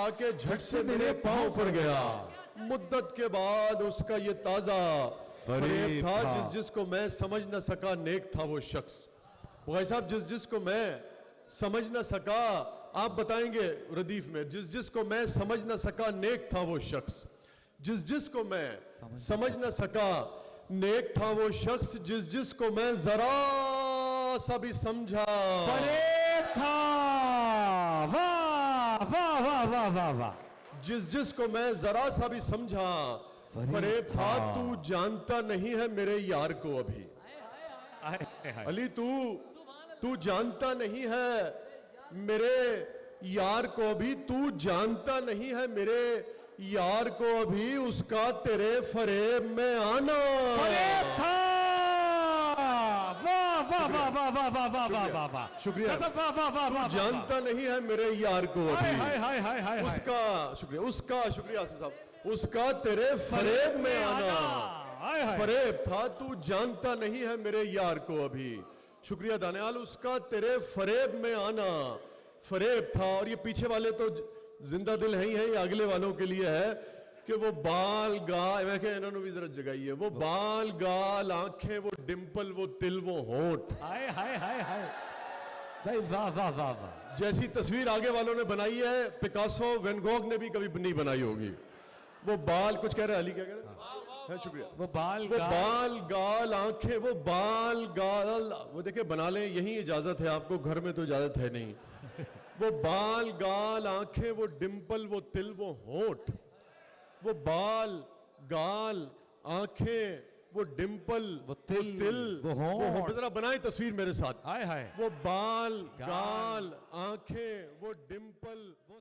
आके झट से मेरे पांव पड़ गया। मुद्दत के बाद उसका ये ताजा फरेब था, जिस जिसको मैं समझ न सका नेक था वो शख्स। भाई साहब, जिस जिसको मैं समझ न सका, आप बताएंगे रदीफ में, जिस जिसको मैं समझ न सका नेक था वो शख्स। जिस जिसको मैं समझ न सका नेक था वो शख्स, जिस जिसको मैं जरा सा भी समझा फरेब था। वाह वाह वाह वाह वाह वाह। जिस जिसको मैं जरा सा भी समझा फरेब था। तू जानता नहीं है मेरे यार को अभी। अली तू जानता नहीं है मेरे यार को अभी, तू जानता नहीं है मेरे यार को अभी, उसका तेरे फरेब में आना फरेब था। वाह वाह वाह वाह वाह वाह वाह वाह वाह वाह। शुक्रिया। वाह वाह वाह वाह। जानता नहीं है मेरे यार को अभी, हाय हाय हाय हाय। उसका शुक्रिया, उसका शुक्रिया आसिफ साहब, उसका तेरे फरेब में आना फरेब था। तू जानता नहीं है मेरे यार को अभी। शुक्रिया दानियाल, उसका तेरे फरेब में आना फरेब था। और ये पीछे वाले तो जिंदा दिल है ही है, ये अगले वालों के लिए है कि वो बाल गाल, मैं क्या इन्होंने भी जरा जगाइए, वो बाल गाल आंखें, वो डिंपल, वो तिल, वो होंठ। हाय हाय हाय हाय भाई, वाह वाह वाह वाह। जैसी तस्वीर आगे वालों ने बनाई है, पिकासो, वैन गॉग ने भी कभी नहीं बनाई होगी। वो बाल, कुछ कह रहे हैं अली, क्या कह रहे हैं? शुक्रिया। वो बाल गाल आंखें, वो बाल गाल, वो देखिए बना लें, यही इजाजत है आपको, घर में तो इजाजत है नहीं। वो बाल गाल आंखें, वो डिंपल, वो तिल, वो होंठ। वो बाल गाल आंखें, वो डिंपल, वो तिल, वो होंठ। जरा बनाए तस्वीर मेरे साथ। हाय हाय। वो बाल गाल आंखें, वो डिंपल, वो